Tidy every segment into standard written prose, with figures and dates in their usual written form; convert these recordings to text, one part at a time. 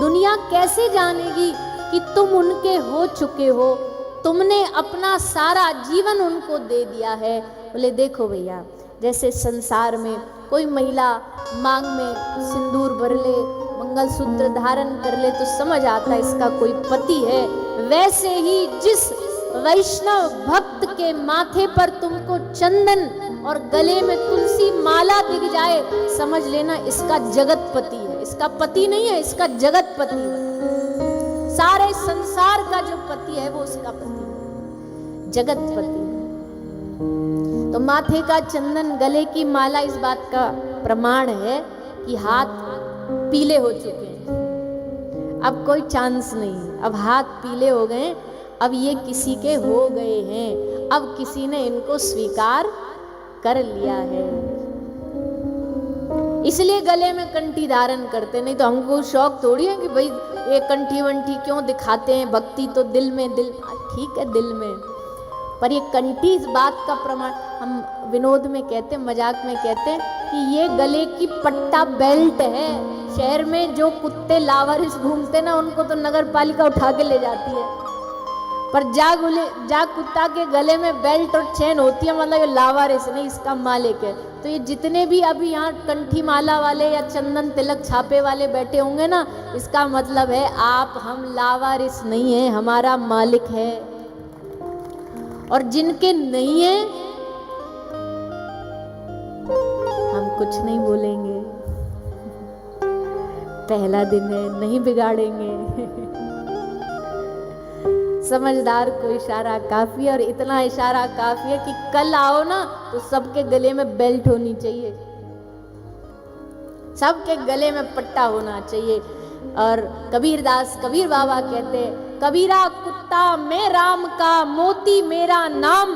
दुनिया कैसे जानेगी कि तुम उनके हो चुके हो, तुमने अपना सारा जीवन उनको दे दिया है। बोले देखो भैया, जैसे संसार में कोई महिला मांग में सिंदूर भर ले, मंगलसूत्र धारण कर ले तो समझ आता है इसका कोई पति है, वैसे ही जिस वैष्णव भक्त के माथे पर तुमको चंदन और गले में तुलसी माला दिख जाए, समझ लेना इसका जगत पति है। इसका पति नहीं है, इसका जगत पति है। सारे संसार का जो पति है वो उसका पति है, जगत पति है। तो माथे का चंदन, गले की माला इस बात का प्रमाण है कि हाथ पीले हो चुके हैं, अब कोई चांस नहीं। अब हाथ पीले हो गए, अब ये किसी के हो गए हैं, अब किसी ने इनको स्वीकार कर लिया है। इसलिए गले में कंठी धारण करते, नहीं तो हमको शौक थोड़ी है कि भाई ये कंठी वंठी क्यों दिखाते हैं, भक्ति तो दिल में, दिल ठीक है दिल में, पर ये कंठी इस बात का प्रमाण, हम विनोद में कहते हैं, मजाक में कहते हैं कि ये गले की पट्टा बेल्ट है। शहर में जो कुत्ते लावारिस घूमते ना, उनको तो नगर पालिका उठा के ले जाती है, पर जा कुत्ता के गले में बेल्ट और चेन होती है, मतलब ये लावारिस नहीं, इसका मालिक है। तो ये जितने भी अभी यहाँ कंठी माला वाले या चंदन तिलक छापे वाले बैठे होंगे ना, इसका मतलब है आप हम लावारिस नहीं है, हमारा मालिक है। और जिनके नहीं है हम कुछ नहीं बोलेंगे, पहला दिन है, नहीं बिगाड़ेंगे। समझदार को इशारा काफी है, और इतना इशारा काफी है कि कल आओ ना तो सबके गले में बेल्ट होनी चाहिए, सबके गले में पट्टा होना चाहिए। और कबीर बाबा कहते हैं, कबीरा कुत्ता मैं राम का, मोती मेरा नाम,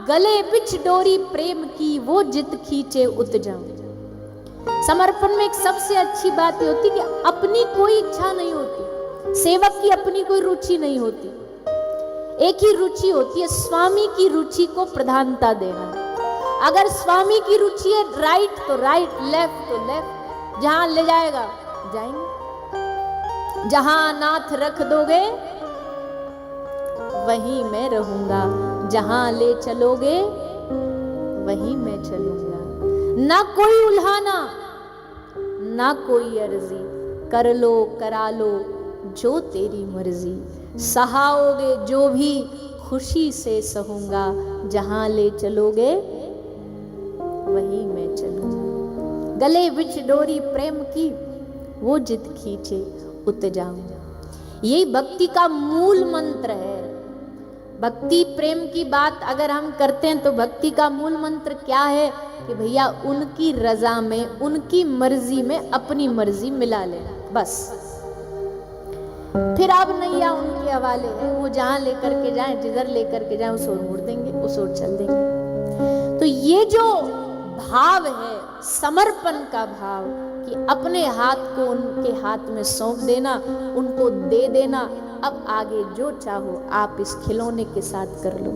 गले बिच डोरी प्रेम की, वो जित खींचे उत जाऊं। समर्पण में एक सबसे अच्छी बात ये होती कि अपनी कोई इच्छा नहीं होती, सेवक की अपनी कोई रुचि नहीं होती, एक ही रुचि होती है, स्वामी की रुचि को प्रधानता देना। अगर स्वामी की रुचि है राइट तो राइट, लेफ्ट तो लेफ्ट, जहां ले जाएगा जाएंगे, जहां नाथ रख दोगे वहीं मैं रहूंगा, जहां ले चलोगे वहीं मैं चलूंगा। ना कोई उल्हाना, ना कोई अर्जी, कर लो करा लो जो तेरी मर्जी, सहाओगे जो भी खुशी से सहूंगा, जहां ले चलोगे वहीं मैं चलूंगा। गले बिच डोरी प्रेम की, वो जित खींचे उत जाऊंगा। यही भक्ति का मूल मंत्र है। भक्ति प्रेम की बात अगर हम करते हैं तो भक्ति का मूल मंत्र क्या है कि भैया उनकी रजा में, उनकी मर्जी में अपनी मर्जी मिला लेना, बस। फिर अब नैया उनके हवाले है, वो जहां लेकर के जाए, जिधर लेकर के जाए, उस ओर मुड़ देंगे, उस ओर चल देंगे। तो ये जो भाव है समर्पण का भाव, कि अपने हाथ को उनके हाथ में सौंप देना, उनको दे देना, अब आगे जो चाहो आप इस खिलौने के साथ कर लो।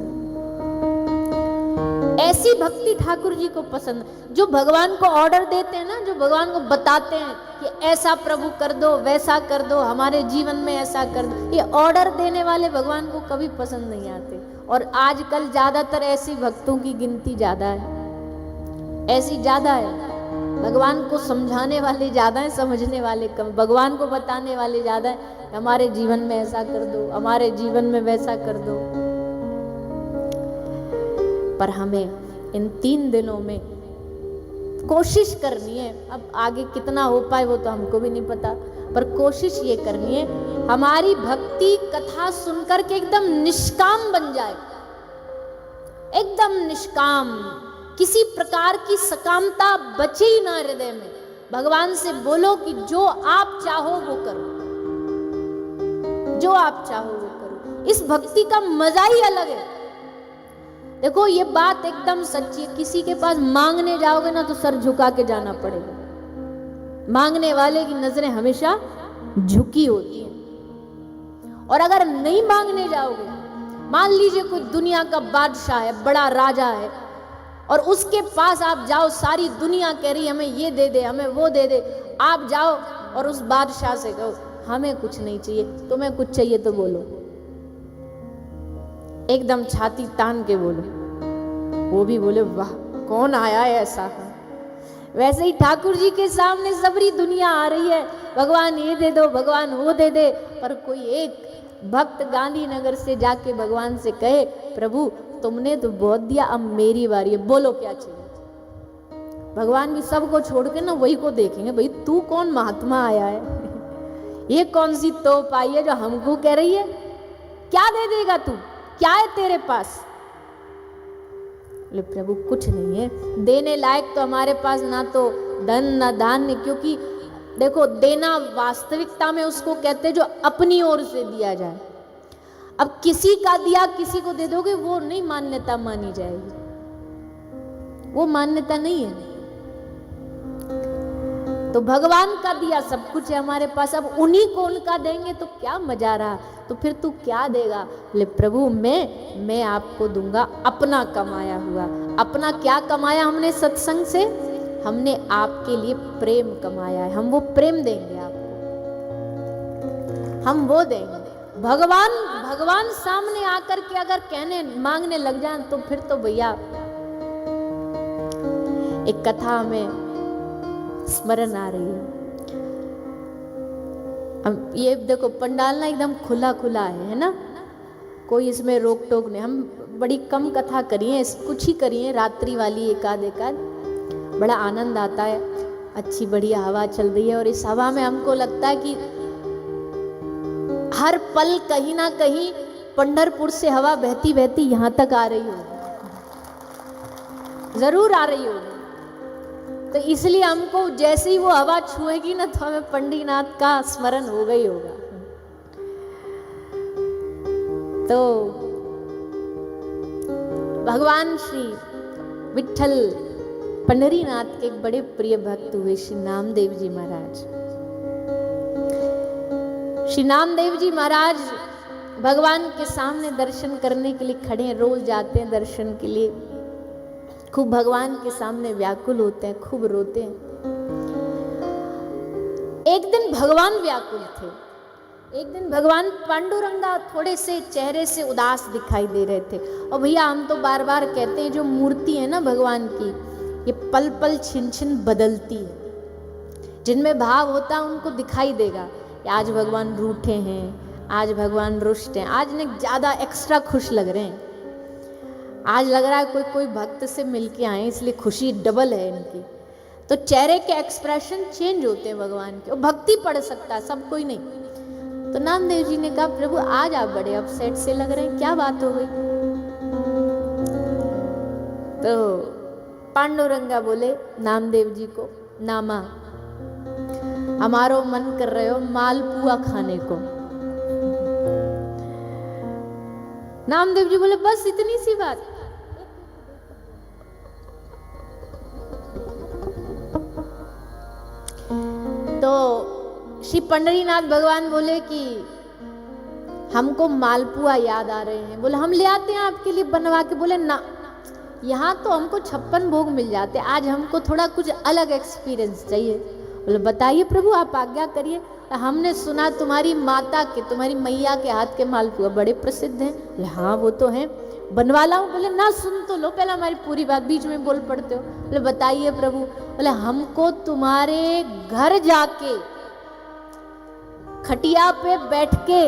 ऐसी भक्ति ठाकुर जी को पसंद, जो भगवान को ऑर्डर देते हैं ना, जो भगवान को बताते हैं कि ऐसा प्रभु कर दो, वैसा कर दो, हमारे जीवन में ऐसा कर दो, ये ऑर्डर देने वाले भगवान को कभी पसंद नहीं आते। और आजकल ज्यादातर ऐसी भक्तों की गिनती ज्यादा है, ऐसी ज्यादा है। भगवान को समझाने वाले ज्यादा है, समझने वाले कम। भगवान को बताने वाले ज्यादा है, हमारे जीवन में ऐसा कर दो, हमारे जीवन में वैसा कर दो। पर हमें इन 3 दिनों में कोशिश करनी है, अब आगे कितना हो पाए वो तो हमको भी नहीं पता, पर कोशिश ये करनी है हमारी भक्ति कथा सुनकर के एकदम निष्काम बन जाए, एकदम निष्काम, किसी प्रकार की सकामता बचे ही ना हृदय में। भगवान से बोलो कि जो आप चाहो वो करो, जो आप चाहो वो करो। इस भक्ति का मजा ही अलग है। देखो ये बात एकदम सच्ची है, किसी के पास मांगने जाओगे ना तो सर झुका के जाना पड़ेगा। मांगने वाले की नजरें हमेशा झुकी होती हैं। और अगर नहीं मांगने जाओगे, मान लीजिए कोई दुनिया का बादशाह है, बड़ा राजा है, और उसके पास आप जाओ, सारी दुनिया कह रही हमें ये दे दे, हमें वो दे दे, आप जाओ और उस बादशाह से कहो हमें कुछ नहीं चाहिए, तुम्हें कुछ चाहिए तो बोलो, एकदम छाती तान के बोलो। वो भी बोले वाह कौन आया है ऐसा। वैसे ही ठाकुर जी के सामने सबरी दुनिया आ रही है, भगवान ये दे दो, भगवान वो दे दे, पर कोई एक भक्त गांधीनगर से जाके भगवान से कहे प्रभु तुमने तो बहुत दिया, अब मेरी बारी है, बोलो क्या चाहिए। भगवान भी सबको छोड़ के ना वही को देखेंगे, भाई तू कौन महात्मा आया है, ये कौन सी तोप आई है जो हमको कह रही है, क्या दे देगा तू, क्या है तेरे पास। बोले प्रभु कुछ नहीं है, देने लायक तो हमारे पास ना तो धन ना धान्य, क्योंकि देखो देना वास्तविकता में उसको कहते जो अपनी ओर से दिया जाए। अब किसी का दिया किसी को दे दोगे वो नहीं मान्यता मानी जाएगी, वो मान्यता नहीं है। तो भगवान का दिया सब कुछ है हमारे पास, अब उन्हीं को उनका देंगे तो क्या मजा रहा, तो फिर तू क्या देगा। बोले प्रभु मैं आपको दूंगा अपना कमाया हुआ। अपना क्या कमाया हमने सत्संग से, हमने आपके लिए प्रेम कमाया है, हम वो प्रेम देंगे आपको, हम वो देंगे। भगवान सामने आकर के अगर कहने मांगने लग जाए तो फिर तो भैया एक कथा में स्मरण आ रही है। अब ये देखो पंडाल ना एकदम खुला खुला है ना, कोई इसमें रोक टोक नहीं। हम बड़ी कम कथा करिए, कुछ ही करिए, रात्रि वाली एकाध बड़ा आनंद आता है, अच्छी बढ़िया हवा चल रही है, और इस हवा में हमको लगता है कि हर पल कहीं ना कहीं पंढरपुर से हवा बहती बहती यहां तक आ रही होगी, जरूर आ रही होगी। तो इसलिए हमको जैसे ही वो हवा छुएगी ना तो हमें पंडरीनाथ का स्मरण होगा ही होगा। तो भगवान श्री विठल पंढरीनाथ के एक बड़े प्रिय भक्त हुए श्री नामदेव जी महाराज। श्री नामदेव जी महाराज भगवान के सामने दर्शन करने के लिए खड़े हैं, रोज जाते हैं दर्शन के लिए, खूब भगवान के सामने व्याकुल होते हैं, खूब रोते हैं। एक दिन भगवान व्याकुल थे, एक दिन भगवान पांडुरंगा थोड़े से चेहरे से उदास दिखाई दे रहे थे। और भैया हम तो बार बार कहते हैं जो मूर्ति है ना भगवान की, ये पल पल छिन छिन बदलती है, जिनमें भाव होता है उनको दिखाई देगा। आज भगवान रूठे हैं, आज भगवान रुष्ट हैं, आज ने ज्यादा एक्स्ट्रा खुश लग रहे हैं, आज लग रहा है कोई भक्त से मिलके आए इसलिए खुशी डबल है इनकी। तो चेहरे के एक्सप्रेशन चेंज होते हैं भगवान के, और भक्ति पड़ सकता है, सब कोई नहीं। तो नामदेव जी ने कहा प्रभु आज आप बड़े अपसेट से लग रहे हैं, क्या बात हो गई। तो पांडुरंगा बोले नामदेव जी को, नामा हमारो मन कर रहे हो मालपुआ खाने को। नामदेव जी बोले बस इतनी सी बात। तो श्री पंढरीनाथ भगवान बोले कि हमको मालपुआ याद आ रहे हैं, बोले हम ले आते हैं आपके लिए बनवा के। बोले ना, यहाँ तो हमको 56 भोग मिल जाते, आज हमको थोड़ा कुछ अलग एक्सपीरियंस चाहिए। बोले बताइए प्रभु आप आज्ञा करिए। हमने सुना तुम्हारी माता के, तुम्हारी मैया के हाथ के मालपुआ बड़े प्रसिद्ध हैं। बोले हाँ वो तो हैं, बनवा लाऊं। बोले ना सुन तो लो पहले हमारी पूरी बात, बीच में बोल पड़ते हो। बोले बताइए प्रभु। बोले हमको तुम्हारे घर जाके खटिया पे बैठ के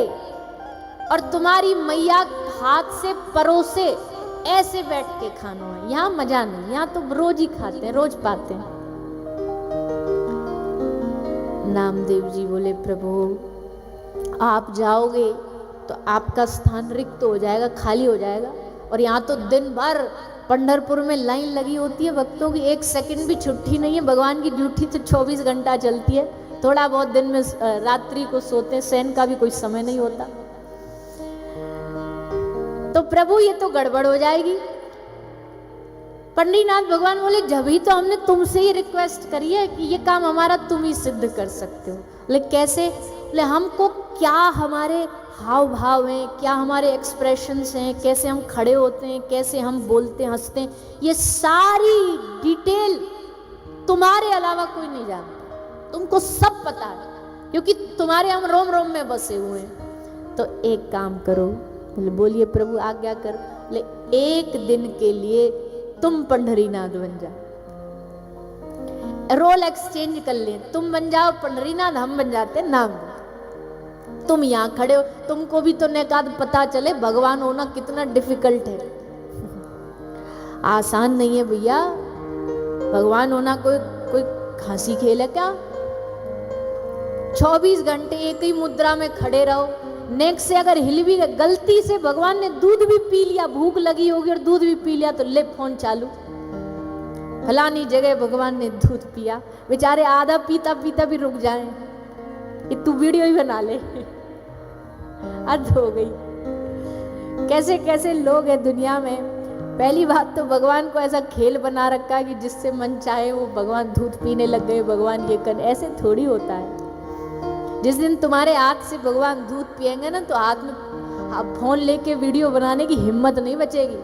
और तुम्हारी मैया हाथ से परोसे ऐसे बैठ के खाना है, यहाँ मजा नहीं, यहाँ तो रोज ही खाते हैं, रोज पाते हैं। नामदेव जी बोले प्रभु आप जाओगे तो आपका स्थान रिक्त हो जाएगा, खाली हो जाएगा, और यहाँ तो दिन भर पंढरपुर में लाइन लगी होती है भक्तों की, एक सेकंड भी छुट्टी नहीं है। भगवान की ड्यूटी तो 24 घंटा चलती है, थोड़ा बहुत दिन में रात्रि को सोते हैं, शयन का भी कोई समय नहीं होता। तो प्रभु ये तो गड़बड़ हो जाएगी। पंडरीनाथ भगवान बोले जब ही तो हमने तुमसे ही रिक्वेस्ट करी है कि ये काम हमारा तुम ही सिद्ध कर सकते हो। बोले कैसे। बोले हमको क्या हमारे हाव भाव हैं, क्या हमारे एक्सप्रेशंस हैं, कैसे हम खड़े होते हैं, कैसे हम बोलते हंसते हैं, ये सारी डिटेल तुम्हारे अलावा कोई नहीं जानता, तुमको सब पता है, क्योंकि तुम्हारे हम रोम रोम में बसे हुए हैं। तो एक काम करो, बोलिए प्रभु आज्ञा कर, ले एक दिन के लिए तुम पंढरीनाथ बन जाओ, रोल एक्सचेंज कर ले, तुम बन जाओ पंढरीनाथ, हम बन जाते नाम। तुम यहाँ खड़े हो, तुमको भी तो नेकाद पता चले भगवान होना कितना डिफिकल्ट है। आसान नहीं है भैया, भगवान होना कोई कोई खांसी खेल है क्या? 24 घंटे एक ही मुद्रा में खड़े रहो, नेक्स्ट से अगर हिल भी गलती से भगवान ने दूध भी पी लिया, भूख लगी होगी और दूध भी पी लिया, तो ले फोन चालू, फलानी जगह भगवान ने दूध पिया, बेचारे आधा पीता पीता भी रुक जाए कि तू वीडियो ही बना ले। हद हो गई। कैसे कैसे लोग हैं दुनिया में। पहली बात तो भगवान को ऐसा खेल बना रखा है कि जिससे मन चाहे वो भगवान दूध पीने लग गए, भगवान ये कर, ऐसे थोड़ी होता है। जिस दिन तुम्हारे हाथ से भगवान दूध पिएंगे ना, तो हाथ में फोन लेके वीडियो बनाने की हिम्मत नहीं बचेगी।